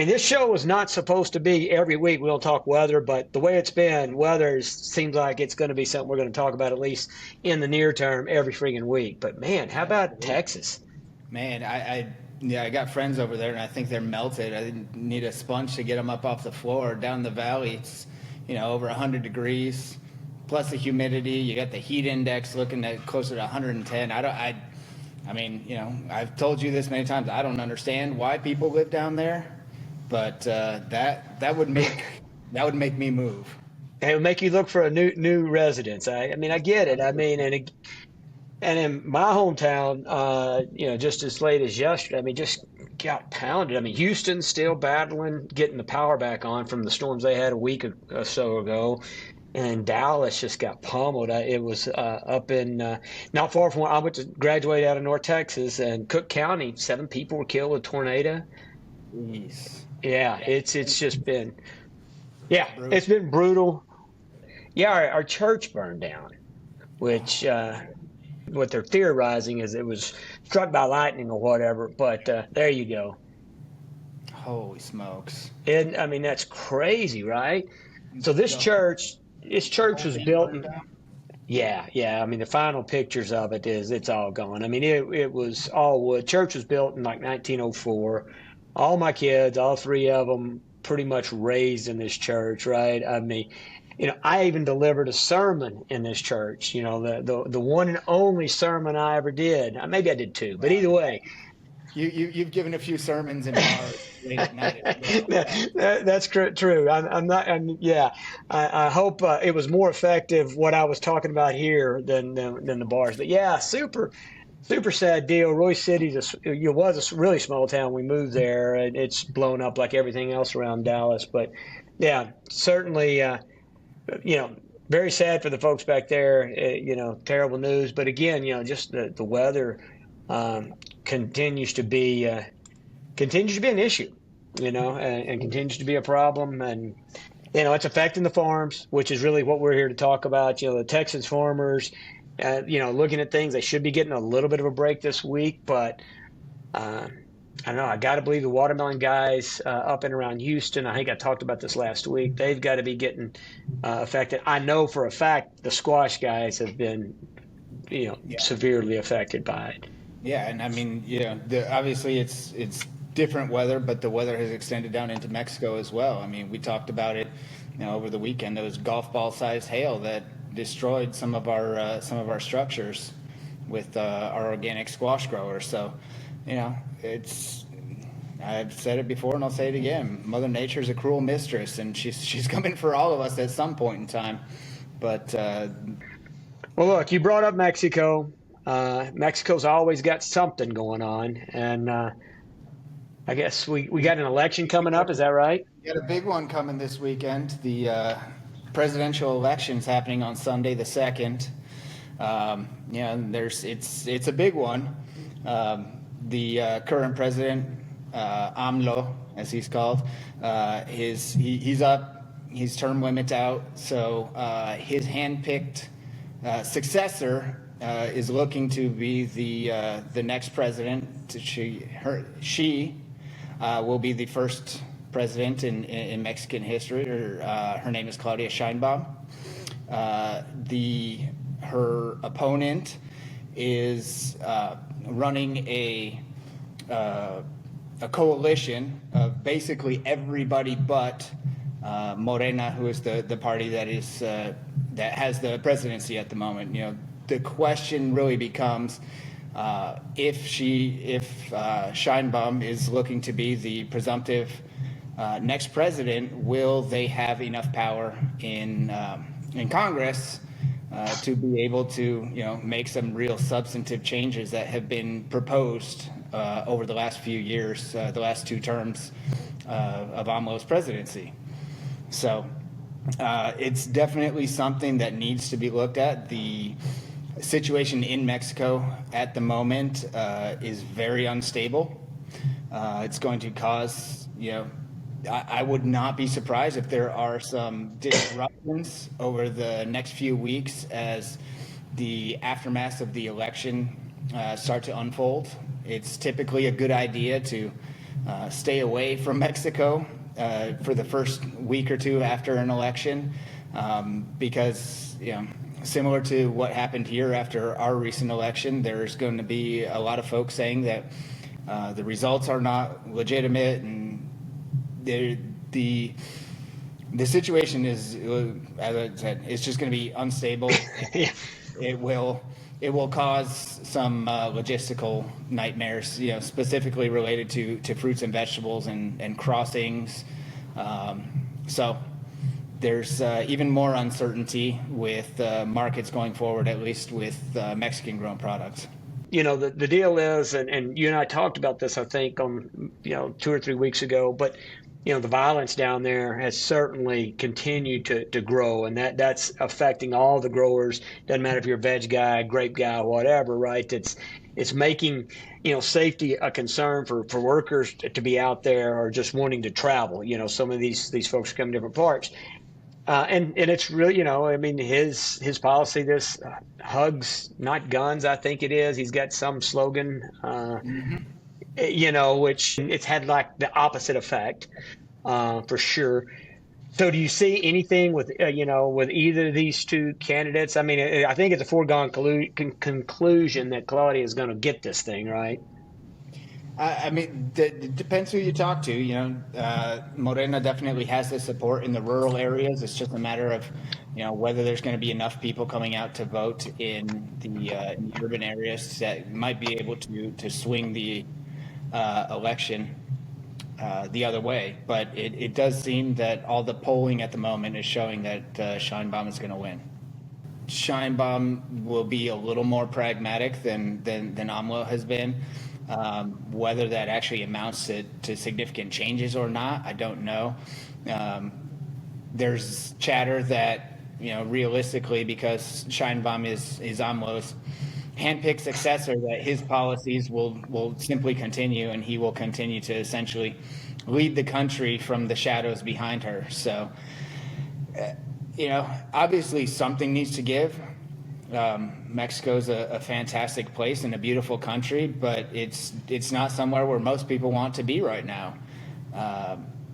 mean, this show was not supposed to be every week we'll talk weather, but the way it's been, seems like it's going to be something we're going to talk about at least in the near term every freaking week. But man, how about Absolutely. Texas? Man, I got friends over there, and I think they're melted. I didn't need a sponge to get them up off the floor. Down the valley, it's over 100 degrees, plus the humidity. You got the heat index looking at closer to 110. I mean, I've told you this many times. I don't understand why people live down there, but that would make me move. It would make you look for a new residence. I mean, I get it. I mean, and in my hometown, just as late as yesterday, I mean, just got pounded. I mean, Houston's still battling getting the power back on from the storms they had a week or so ago. And Dallas just got pummeled. It was up in not far from where I went to graduate out of North Texas, and Cook County, 7 people were killed with a tornado. Jeez. Yeah, it's just been yeah, Brutal. it's been brutal. Yeah, our church burned down, which what they're theorizing is it was struck by lightning or whatever. But there you go. Holy smokes. And I mean that's crazy, right? So this The church whole was thing built burned in. down? Yeah. I mean, the final pictures of it is it's all gone. I mean, it was all wood. Church was built in like 1904. All my kids, all 3 of them, pretty much raised in this church, right? I mean, I even delivered a sermon in this church. The one and only sermon I ever did. Maybe I did two, but either way, You've given a few sermons in bars late at night as well. That's true. I'm not. Yeah, I hope it was more effective what I was talking about here than the bars. But yeah, super sad deal. Roy City was a really small town. We moved there, and it's blown up like everything else around Dallas. But yeah, certainly, you know, very sad for the folks back there. Terrible news. But again, just the weather um, continues to be an issue. And continues to be a problem. And it's affecting the farms, which is really what we're here to talk about. The Texas farmers, looking at things, they should be getting a little bit of a break this week, but uh, I don't know. I got to believe the watermelon guys up and around Houston. I think I talked about this last week. They've got to be getting affected. I know for a fact the squash guys have been, Yeah. severely affected by it. Yeah, and I mean, obviously it's different weather, but the weather has extended down into Mexico as well. I mean, we talked about it, over the weekend. There was golf ball sized hail that destroyed some of our structures with our organic squash growers. So, it's I've said it before and I'll say it again. Mother Nature's a cruel mistress, and she's coming for all of us at some point in time. But Well, look, you brought up Mexico. Mexico's always got something going on, and I guess we got an election coming up. Is that right? we got a big one coming this weekend. The presidential election's happening on Sunday the 2nd. And it's a big one. The current president, AMLO, as he's called, he's up, his term limit's out, so his handpicked successor is looking to be the next president. She will be the first president in Mexican history. Her name is Claudia Sheinbaum. Her opponent is running a coalition of basically everybody but Morena, who is the party that has the presidency at the moment. The question really becomes if Sheinbaum is looking to be the presumptive next president, will they have enough power in Congress to be able to make some real substantive changes that have been proposed over the last few years, the last 2 terms of AMLO's presidency. So it's definitely something that needs to be looked at. The situation in Mexico at the moment is very unstable. It's going to cause, I would not be surprised if there are some disruptions over the next few weeks as the aftermath of the election start to unfold. It's typically a good idea to stay away from Mexico for the first week or two after an election, because similar to what happened here after our recent election, there's going to be a lot of folks saying that the results are not legitimate, and the situation is, as I said, it's just going to be unstable. Yeah. It will cause some logistical nightmares, specifically related to fruits and vegetables and crossings. So there's even more uncertainty with markets going forward, at least with Mexican-grown products. The deal is, and you and I talked about this, I think, on 2 or 3 weeks ago, but the violence down there has certainly continued to grow, and that's affecting all the growers. Doesn't matter if you're a veg guy, grape guy, whatever, right? It's making safety a concern for workers to be out there or just wanting to travel. Some of these folks come from different parts. And it's really, I mean, his policy, this hugs, not guns, I think it is. He's got some slogan, which it's had like the opposite effect, for sure. So do you see anything with, with either of these two candidates? I mean, I think it's a foregone conclusion that Claudia is going to get this thing, right? I mean, it depends who you talk to. Morena definitely has the support in the rural areas. It's just a matter of, whether there's going to be enough people coming out to vote in the urban areas that might be able to swing the election the other way. But it does seem that all the polling at the moment is showing that Sheinbaum is going to win. Sheinbaum will be a little more pragmatic than AMLO has been. Whether that actually amounts to significant changes or not, I don't know. There's chatter that, realistically, because Sheinbaum is AMLO's handpicked successor, that his policies will simply continue, and he will continue to essentially lead the country from the shadows behind her. So, obviously something needs to give. Mexico's a fantastic place and a beautiful country, but it's not somewhere where most people want to be right now,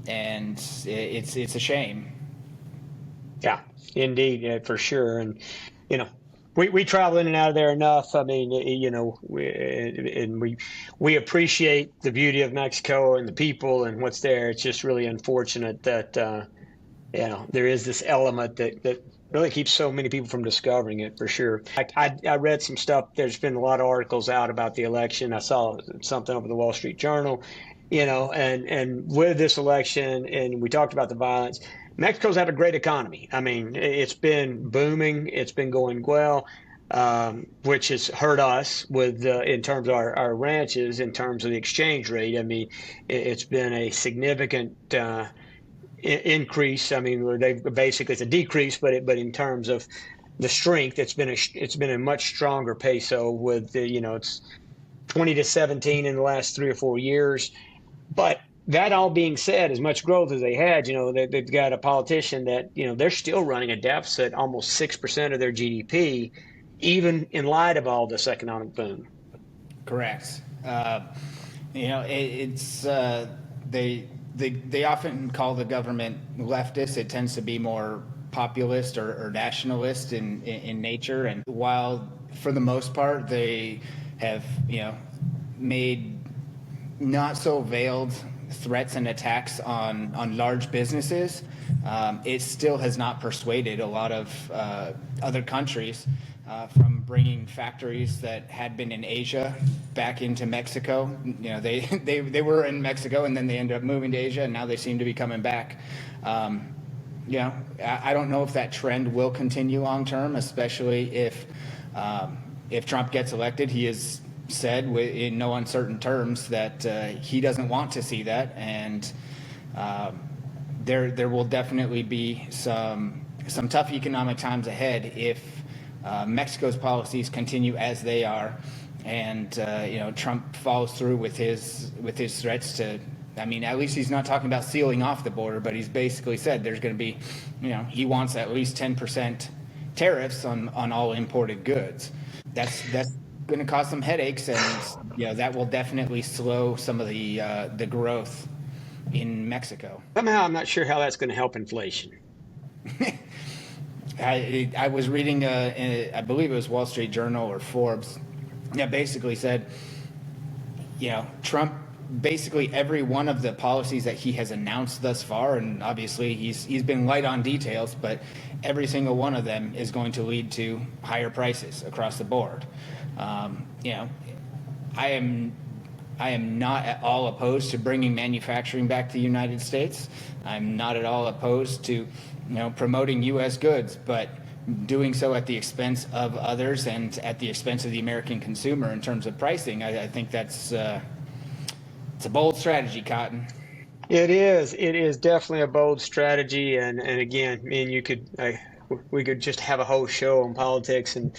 and it's a shame. Yeah, indeed, yeah, for sure. And we travel in and out of there enough. I mean, we appreciate the beauty of Mexico and the people and what's there. It's just really unfortunate that there is this element that really keeps so many people from discovering it, for sure. I read some stuff. There's been a lot of articles out about the election. I saw something over the Wall Street Journal, and with this election, and we talked about the violence. Mexico's had a great economy. I mean, it's been booming. It's been going well, which has hurt us with in terms of our ranches, in terms of the exchange rate. I mean, it's been a significant increase. I mean, they basically, it's a decrease, but in terms of the strength, it's been a much stronger peso with it's 20-17 in the last 3 or 4 years. But that all being said, as much growth as they had, they've got a politician that they're still running a deficit, almost 6% of their GDP, even in light of all this economic boom. Correct. It's they often call the government leftist. It tends to be more populist or nationalist in nature. And while for the most part they have made not so veiled threats and attacks on large businesses, it still has not persuaded a lot of other countries from bringing factories that had been in Asia back into Mexico. They were in Mexico, and then they ended up moving to Asia, and now they seem to be coming back. I don't know if that trend will continue long term, especially if Trump gets elected. He has said in no uncertain terms that he doesn't want to see that, and there will definitely be some tough economic times ahead if Mexico's policies continue as they are, and Trump follows through with his threats to. I mean, at least he's not talking about sealing off the border, but he's basically said there's going to be, he wants at least 10% tariffs on all imported goods. That's going to cause some headaches, and that will definitely slow some of the growth in Mexico. Somehow, I'm not sure how that's going to help inflation. I was reading, I believe it was Wall Street Journal or Forbes, that basically said, Trump, basically every one of the policies that he has announced thus far, and obviously he's been light on details, but every single one of them is going to lead to higher prices across the board. I am not at all opposed to bringing manufacturing back to the United States. I'm not at all opposed to, promoting U.S. goods, but doing so at the expense of others and at the expense of the American consumer in terms of pricing. I think that's it's a bold strategy, Cotton. It is. It is definitely a bold strategy, and again, me and you we could just have a whole show on politics, and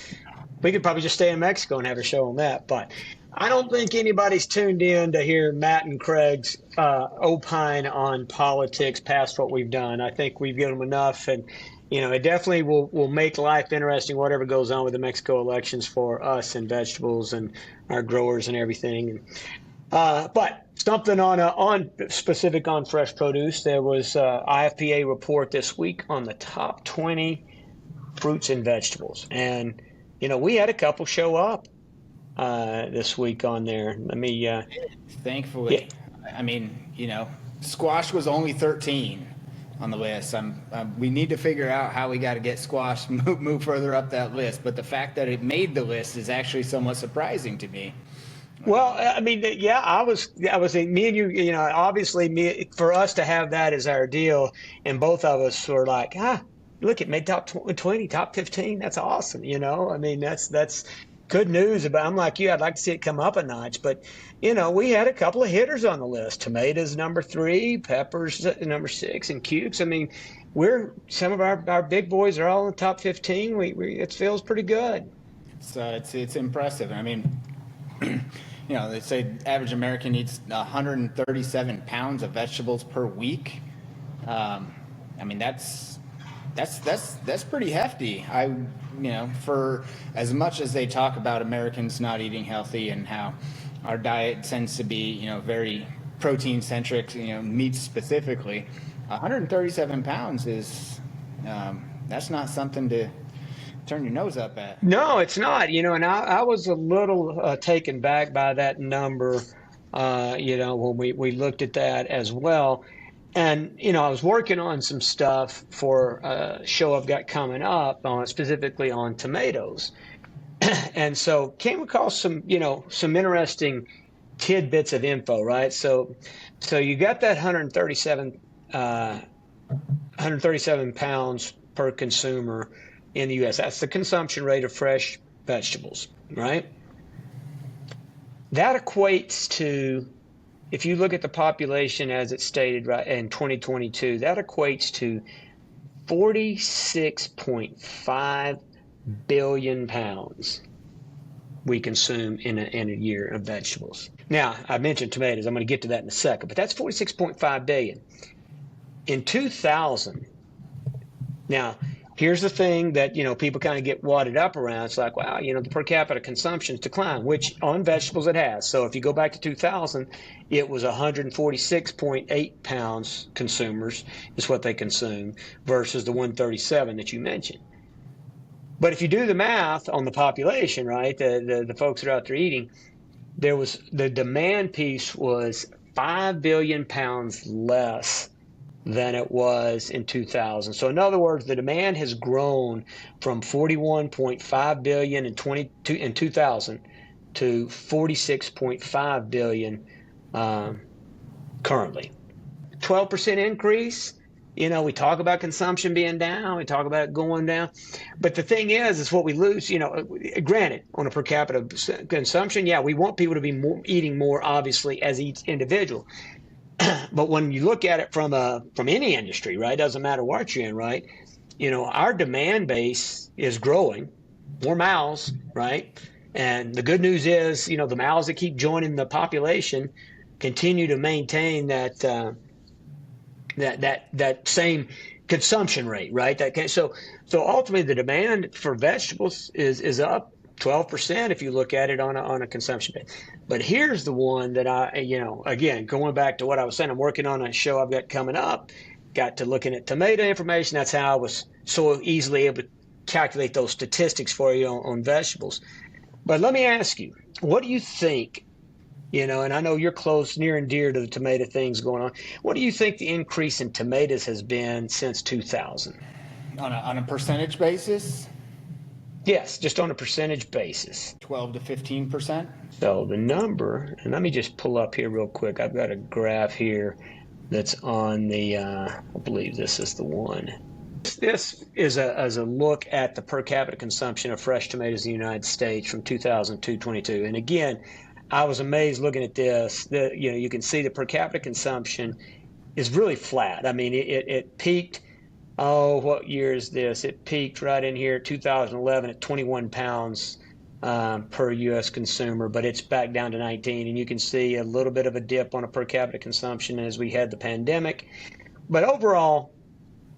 we could probably just stay in Mexico and have a show on that. But I don't think anybody's tuned in to hear Matt and Craig's opine on politics past what we've done. I think we've given them enough, and it definitely will make life interesting, whatever goes on with the Mexico elections for us and vegetables and our growers and everything. But something on specific on fresh produce, there was IFPA report this week on the top 20 fruits and vegetables, and we had a couple show up this week on there. Thankfully, yeah. I mean, squash was only 13 on the list. We need to figure out how we got to get squash move further up that list. But the fact that it made the list is actually somewhat surprising to me. Well, I mean, yeah, I was me and you, obviously for us to have that as our deal, and both of us were like, look, it made top 20, top 15. That's awesome. I mean, that's good news. I'm like you, I'd like to see it come up a notch, but we had a couple of hitters on the list. Tomatoes number 3, peppers number 6, and cukes. I mean, some of our big boys are all in the top 15. It feels pretty good. So it's impressive. I mean, they say average American eats 137 pounds of vegetables per week. I mean, that's pretty hefty. For as much as they talk about Americans not eating healthy and how our diet tends to be, very protein centric, meat specifically, 137 pounds is, that's not something to turn your nose up at. No, it's not, and I was a little taken back by that number, when we looked at that as well. And, I was working on some stuff for a show I've got coming up specifically on tomatoes. And so came across some interesting tidbits of info, right? So you got that 137 pounds per consumer in the U.S. That's the consumption rate of fresh vegetables, right? That equates to, if you look at the population as it's stated right in 2022, that equates to 46.5 billion pounds we consume in a year of vegetables. Now, I mentioned tomatoes. I'm going to get to that in a second, but that's 46.5 billion. In 2000, now, here's the thing that, people kind of get wadded up around. It's like, wow, the per capita consumption's declined, which on vegetables it has. So if you go back to 2000, it was 146.8 pounds consumers is what they consume versus the 137 that you mentioned. But if you do the math on the population, right, the folks that are out there eating, the demand piece was 5 billion pounds less than it was in 2000. So in other words, the demand has grown from 41.5 billion in 2000 to 46.5 billion currently. 12% increase. We talk about consumption being down, we talk about it going down, but the thing is what we lose. Granted, on a per capita consumption, yeah, we want people to be eating more, obviously, as each individual. But when you look at it from any industry, right, doesn't matter what you're in, right, our demand base is growing, more mouths, right, and the good news is, the mouths that keep joining the population continue to maintain that same consumption rate, right? So ultimately, the demand for vegetables is up 12% if you look at it on a consumption base. But here's the one that again, going back to what I was saying, I'm working on a show I've got coming up, got to looking at tomato information. That's how I was so easily able to calculate those statistics for you on vegetables. But let me ask you, what do you think, and I know you're close, near and dear to the tomato things going on. What do you think the increase in tomatoes has been since 2000? On a percentage basis? Yes, just on a percentage basis. 12 to 15%. So the number, and let me just pull up here real quick. I've got a graph here that's on the, I believe this is the one. This is a look at the per capita consumption of fresh tomatoes in the United States from 2002 22. And again, I was amazed looking at this. You can see the per capita consumption is really flat. I mean, it peaked. Oh, what year is this? It peaked right in here, 2011, at 21 pounds per U.S. consumer, but it's back down to 19. And you can see a little bit of a dip on a per capita consumption as we had the pandemic. But overall,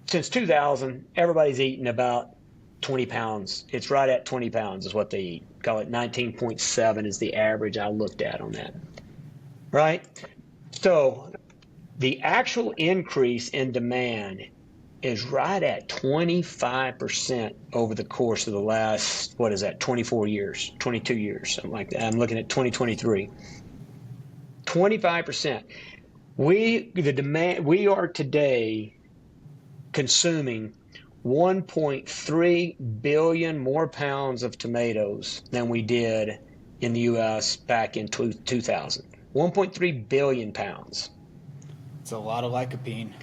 since 2000, everybody's eating about 20 pounds. It's right at 20 pounds is what they eat. Call it 19.7 is the average I looked at on that. Right? So the actual increase in demand is right at 25% over the course of the last, 24 years, 22 years, something like that. I'm looking at 2023. 25%. We are today consuming 1.3 billion more pounds of tomatoes than we did in the U.S. back in 2000. 1.3 billion pounds. It's a lot of lycopene.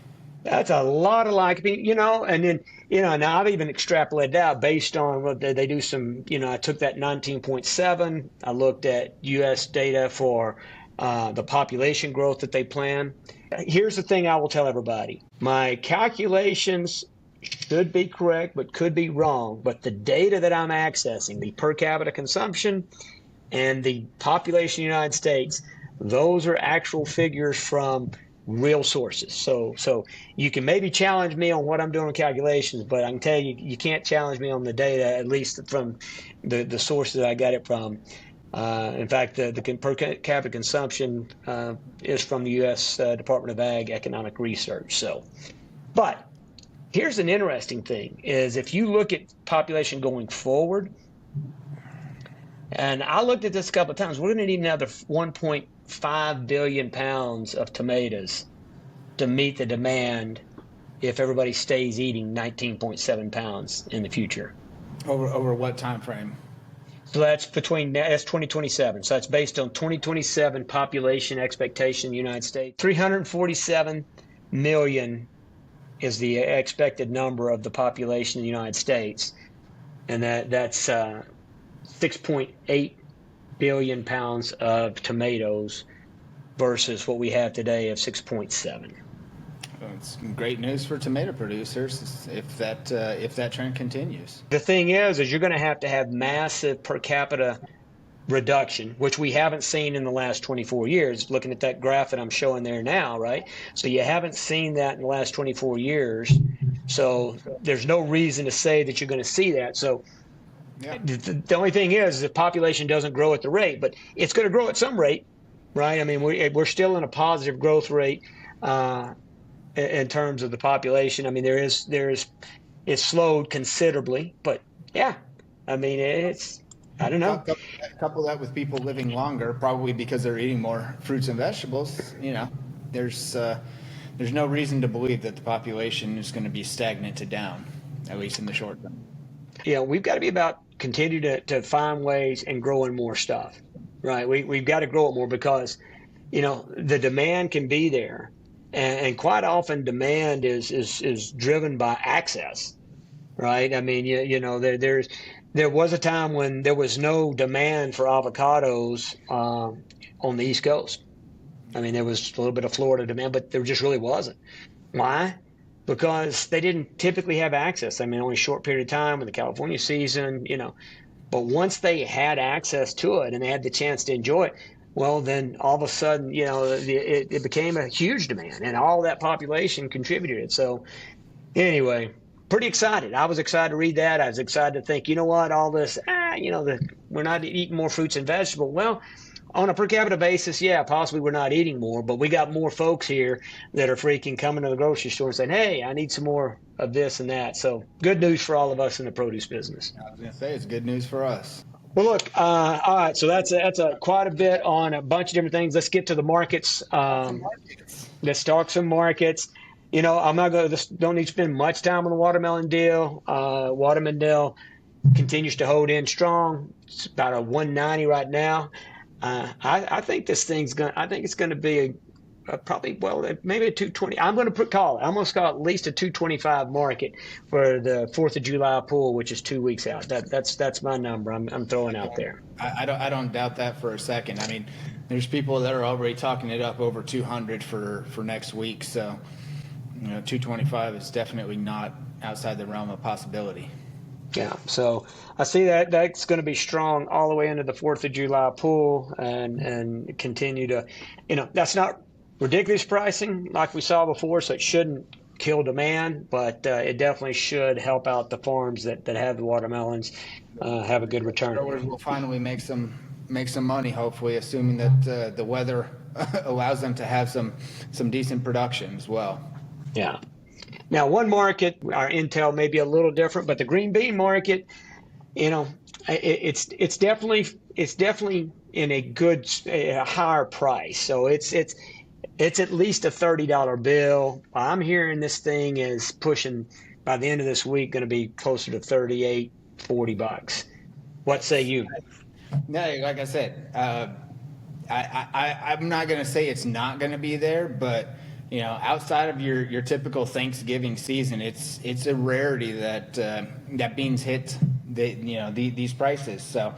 That's a lot of lycopene, and then, now I've even extrapolated out based on what they do some, I took that 19.7, I looked at U.S. data for the population growth that they plan. Here's the thing I will tell everybody. My calculations should be correct, but could be wrong. But the data that I'm accessing, the per capita consumption and the population of the United States, those are actual figures from real sources. So you can maybe challenge me on what I'm doing with calculations, but I can tell you, you can't challenge me on the data, at least from the sources I got it from. In fact, the per capita consumption is from the U.S. Department of Ag Economic Research. But here's an interesting thing, is if you look at population going forward, and I looked at this a couple of times, we're going to need another 1.5 billion pounds of tomatoes to meet the demand if everybody stays eating 19.7 pounds in the future. Over what time frame? So that's 2027. So that's based on 2027 population expectation in the United States. 347 million is the expected number of the population in the United States. And that's 6.8 billion pounds of tomatoes versus what we have today of 6.7. Well, it's great news for tomato producers if that trend continues. The thing is you're going to have massive per capita reduction, which we haven't seen in the last 24 years. Looking at that graph that I'm showing there now, right? So you haven't seen that in the last 24 years. So there's no reason to say that you're going to see that. So yeah. The only thing is the population doesn't grow at the rate, but it's going to grow at some rate, right? I mean, we're still in a positive growth rate in terms of the population. I mean, it's slowed considerably, but yeah, I mean, I don't know. Couple that with people living longer, probably because they're eating more fruits and vegetables. There's no reason to believe that the population is going to be stagnant to down, at least in the short term. We've got to be about continue to find ways and growing more stuff, right? We've got to grow it more because, the demand can be there, and quite often demand is driven by access, right? I mean, there was a time when there was no demand for avocados on the East Coast. I mean, there was a little bit of Florida demand, but there just really wasn't. Why? Because they didn't typically have access. I mean, only a short period of time with the California season, But once they had access to it and they had the chance to enjoy it, well, then all of a sudden, it became a huge demand, and all that population contributed. So anyway, pretty excited. I was excited to read that. I was excited to think, all this, we're not eating more fruits and vegetables. Well, on a per capita basis, yeah, possibly we're not eating more, but we got more folks here that are freaking coming to the grocery store and saying, "Hey, I need some more of this and that." So good news for all of us in the produce business. I was going to say it's good news for us. Well, look, all right. So that's a quite a bit on a bunch of different things. Let's get to the markets. Let's talk some markets. I'm not going to. Don't need to spend much time on the watermelon deal. Watermelon deal continues to hold in strong. It's about a 190 right now. I think this thing's going. I think it's going to be probably maybe a 220. I'm going to call it. I'm going to call it at least a 225 market for the 4th of July pull, which is 2 weeks out. That's my number. I'm throwing out there. I don't doubt that for a second. I mean, there's people that are already talking it up over 200 for next week. So 225 is definitely not outside the realm of possibility. Yeah, so I see that's going to be strong all the way into the 4th of July pull and continue to, that's not ridiculous pricing like we saw before, so it shouldn't kill demand, but it definitely should help out the farms that have the watermelons have a good return. Growers will finally make some money, hopefully, assuming that the weather allows them to have some decent production as well. Yeah. Now, one market, our intel may be a little different, but the green bean market, it's definitely in a higher price. So it's at least a $30 bill. I'm hearing this thing is pushing by the end of this week going to be closer to $38, $40. What say you? No, like I said, I'm not going to say it's not going to be there, but outside of your typical Thanksgiving season, it's a rarity that beans hit these prices. So,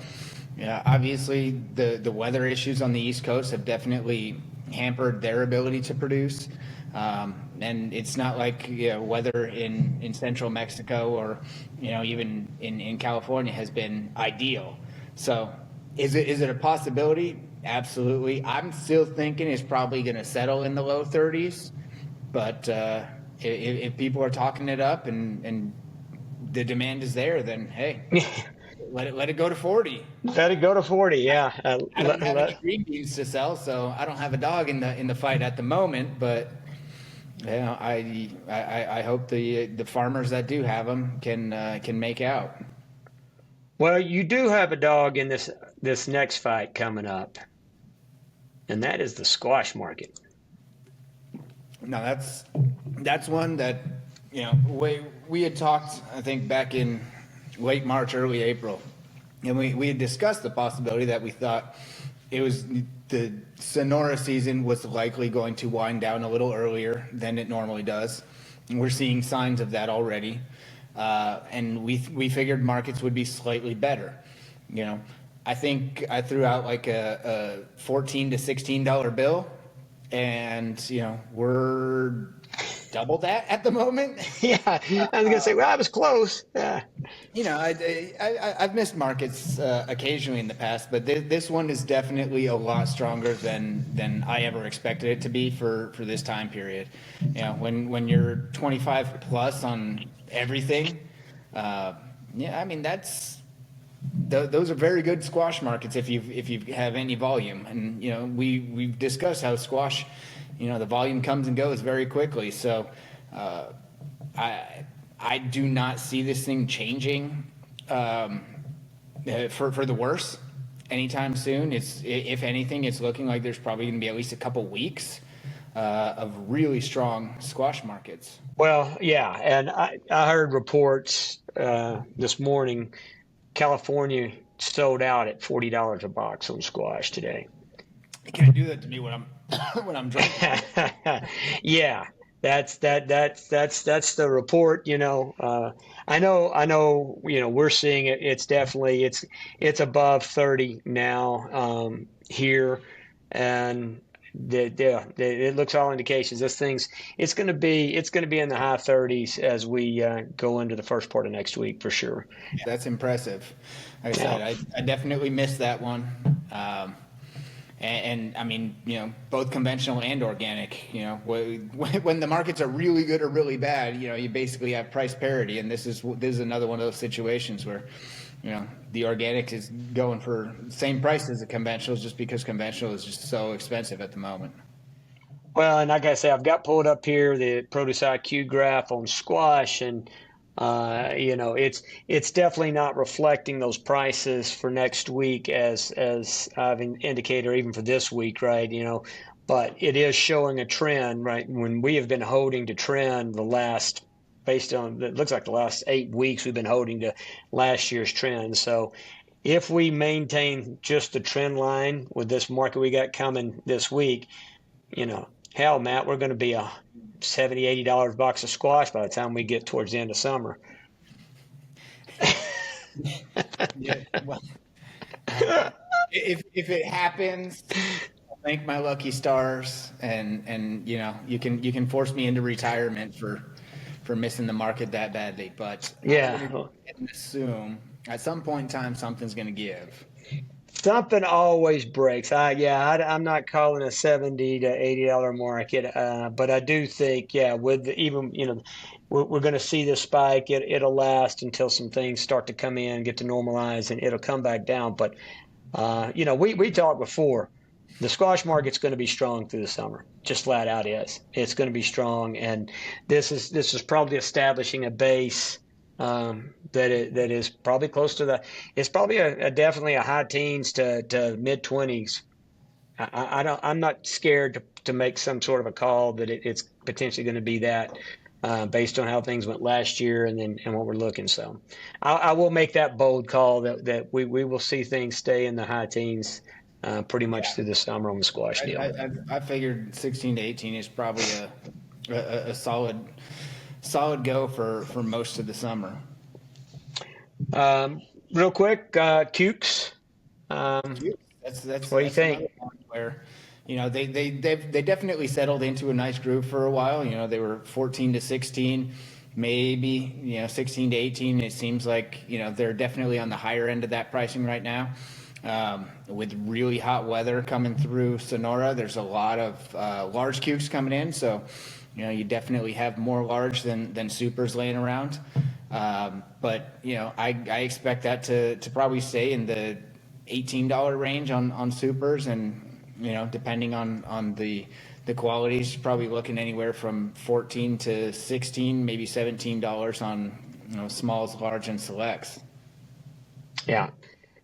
obviously the weather issues on the East Coast have definitely hampered their ability to produce. And it's not like weather in central Mexico or even in California has been ideal. So, is it a possibility? Absolutely. I'm still thinking it's probably going to settle in the low 30s, but if people are talking it up and the demand is there, then hey, let it go to 40. Let it go to 40. Yeah. I don't have any green beans to sell, so I don't have a dog in the fight at the moment. But I hope the farmers that do have them can make out. Well, you do have a dog in this next fight coming up, and that is the squash market. No, that's one that we had talked, I think, back in late March, early April, and we had discussed the possibility that we thought the Sonora season was likely going to wind down a little earlier than it normally does. And we're seeing signs of that already. And we figured markets would be slightly better. I think I threw out like a $14 to $16 bill, and we're double that at the moment. Yeah, I was gonna say, well, I was close. Yeah. I've missed markets occasionally in the past, but this one is definitely a lot stronger than I ever expected it to be for this time period. When you're 25 plus on everything, those are very good squash markets if you have any volume. And we've discussed how squash, the volume comes and goes very quickly. So I do not see this thing changing for the worse anytime soon. If anything, it's looking like there's probably going to be at least a couple weeks of really strong squash markets. Well, yeah, and I heard reports this morning, California sold out at $40 a box on squash today. You can't do that to me when I'm drunk. Yeah, that's the report. I know. We're seeing it. It's definitely it's above 30 now here, and it looks all indications. This it's going to be in the high 30s as we go into the first part of next week for sure. Yeah, that's impressive. Like I said, I definitely missed that one. And I mean, both conventional and organic, when the markets are really good or really bad, you basically have price parity. And this is another one of those situations where, the organic is going for the same price as the conventional just because conventional is just so expensive at the moment. Well, and like I say, I've got pulled up here the Produce IQ graph on squash, and it's definitely not reflecting those prices for next week as I've indicated, or even for this week, right? But it is showing a trend, right? When we have been holding to trend based on it looks like the last 8 weeks, we've been holding to last year's trend. So if we maintain just the trend line with this market we got coming this week, hell, Matt, we're going to be a $70-$80 box of squash by the time we get towards the end of summer. Yeah. Well, if it happens, I'll thank my lucky stars, and you can force me into retirement for missing the market that badly. But I'm Yeah. going to assume at some point in time something's going to give. Something always breaks. I'm not calling a $70 to $80 market, but I do think, yeah, with even we're going to see this spike. It'll last until some things start to come in, get to normalize, and it'll come back down. But we talked before. The squash market's going to be strong through the summer. Just flat out is. It's going to be strong, and this is probably establishing a base that is probably close to it's probably definitely a high teens to mid 20s. I'm not scared to make some sort of a call that it's potentially going to be that based on how things went last year and what we're looking. So I will make that bold call that we will see things stay in the high teens pretty much through the summer on the squash deal. I figured 16 to 18 is probably a solid go for most of the summer. Real quick, Cukes. That's What do you think? another one where they definitely settled into a nice group for a while. They were 14 to 16, maybe 16 to 18. It seems like they're definitely on the higher end of that pricing right now. With really hot weather coming through Sonora, there's a lot of large cukes coming in, so you definitely have more large than supers laying around. But I expect that to probably stay in the $18 range on supers, and depending on the qualities, probably looking anywhere from 14 to 16, maybe $17 on smalls, large, and selects. Yeah.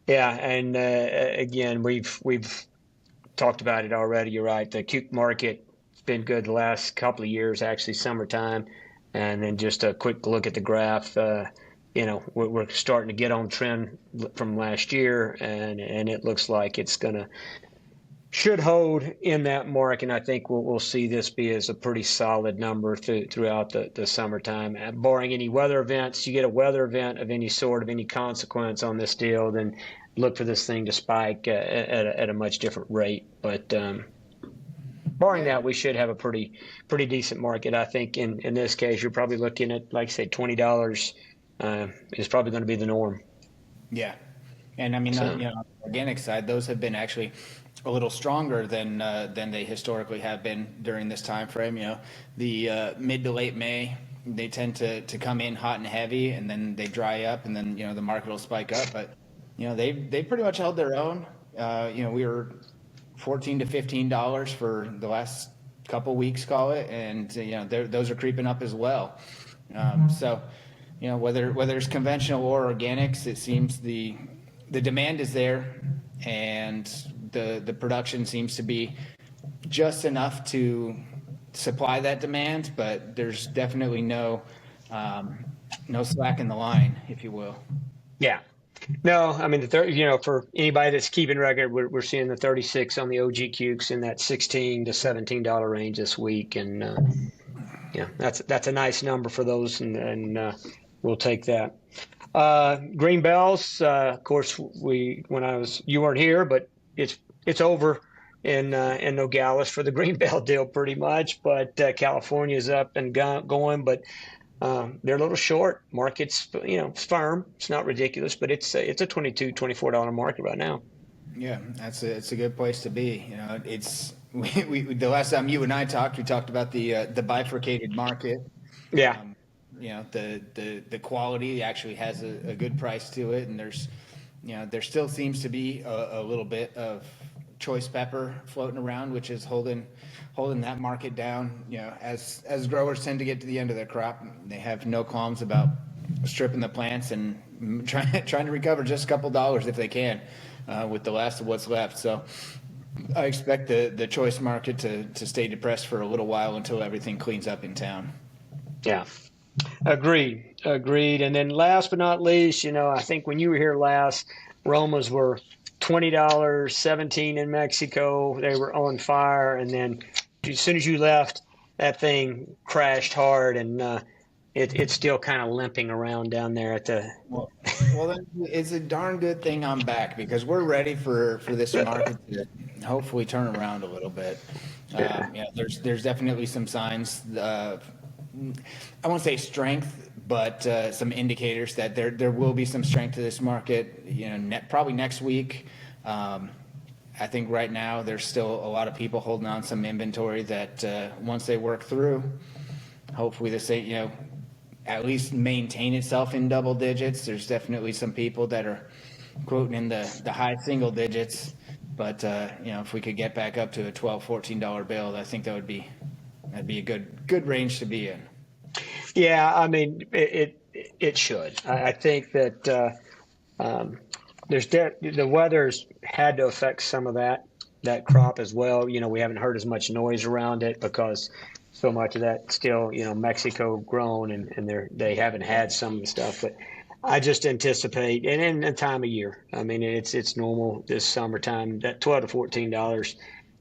Yeah, and again, we've talked about it already. You're right. The cuke market's been good the last couple of years, actually summertime. And then just a quick look at the graph. We're starting to get on trend from last year, and it looks like it's gonna should hold in that mark, and I think we'll see this be as a pretty solid number throughout the summertime. Barring any weather events, you get a weather event of any sort, of any consequence on this deal, then look for this thing to spike at a much different rate. But barring that, we should have a pretty decent market. I think in this case, you're probably looking at, like I said, $20 is probably going to be the norm. Yeah, and I mean, So, on the organic side, those have been actually a little stronger than they historically have been during this time frame. The mid to late May, they tend to come in hot and heavy, and then they dry up, and then the market will spike up. But they pretty much held their own. We were $14 to $15 for the last couple weeks, call it, and those are creeping up as well. So whether it's conventional or organics, it seems the demand is there, and the production seems to be just enough to supply that demand, but there's definitely no slack in the line, if you will. yeah. No, I mean, for anybody that's keeping record, we're seeing the 36 on the OG Cukes in that $16 to $17 range this week, and yeah, that's a nice number for those, and we'll take that. Green bells, of course, you weren't here, but it's over in Nogales for the green bell deal pretty much. But California's up and going, but they're a little short. Market's firm. It's not ridiculous, but it's a $22-$24 market right now. Yeah, it's a good place to be. It's we the last time you and I talked, we talked about the bifurcated market. Yeah. the quality actually has a good price to it, and there still seems to be a little bit of choice pepper floating around, which is holding that market down. As growers tend to get to the end of their crop, they have no qualms about stripping the plants and trying to recover just a couple dollars if they can, with the last of what's left. So I expect the choice market to stay depressed for a little while until everything cleans up in town. Yeah. Agreed. And then last but not least, I think when you were here last, Romas were $20, 17 in Mexico. They were on fire. And then as soon as you left, that thing crashed hard, and it's still kind of limping around down there at the. Well, then it's a darn good thing I'm back, because we're ready for this market to hopefully turn around a little bit. There's definitely some signs. I won't say strength, but some indicators that there will be some strength to this market. Probably next week. I think right now there's still a lot of people holding on some inventory that once they work through, hopefully this at least maintain itself in double digits. There's definitely some people that are quoting in the high single digits, but if we could get back up to a $12, $14 bill, I think that'd be a good range to be in. Yeah, I mean it should. I think that the weather's had to affect some of that crop as well. We haven't heard as much noise around it because so much of that still, Mexico grown, and they haven't had some of the stuff. But I just anticipate, and in the time of year, I mean, it's normal this summertime, that $12 to $14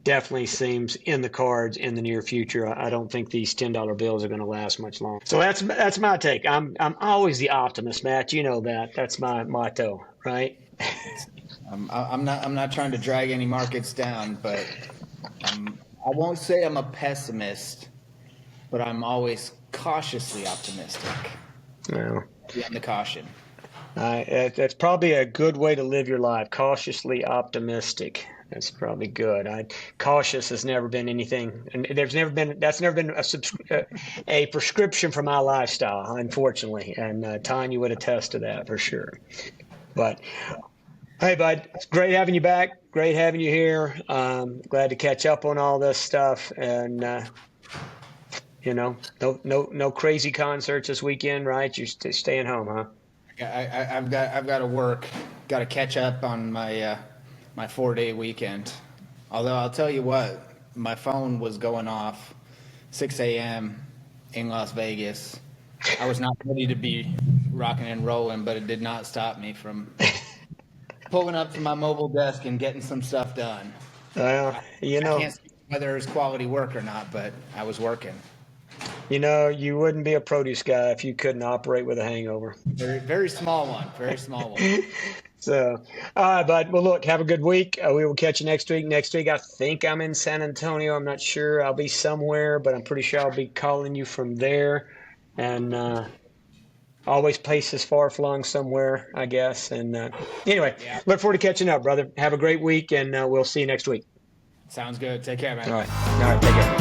definitely seems in the cards in the near future. I don't think these $10 bills are going to last much longer. So that's my take. I'm always the optimist, Matt. You know that. That's my motto, right? I'm not trying to drag any markets down, but I won't say I'm a pessimist, but I'm always cautiously optimistic. Well, on the caution. That's probably a good way to live your life. Cautiously optimistic. That's probably good. Cautious has never been anything, and that's never been a prescription for my lifestyle, unfortunately. And Tanya would attest to that for sure. But hey, bud, it's great having you back. Great having you here. Glad to catch up on all this stuff. And no crazy concerts this weekend, right? You're staying home, huh? I've got to work. Got to catch up on my 4-day weekend. Although I'll tell you what, my phone was going off 6 a.m. in Las Vegas. I was not ready to be rocking and rolling, but it did not stop me from pulling up to my mobile desk and getting some stuff done. Well, I can't see whether it was quality work or not, but I was working. You wouldn't be a produce guy if you couldn't operate with a hangover. Very, very small one. Very small one. So, all right, bud. Well, look, have a good week. We will catch you next week. Next week, I think I'm in San Antonio. I'm not sure. I'll be somewhere, but I'm pretty sure I'll be calling you from there. And always places far flung somewhere, I guess. And anyway, Look forward to catching up, brother. Have a great week, and we'll see you next week. Sounds good. Take care, man. All right. Take care.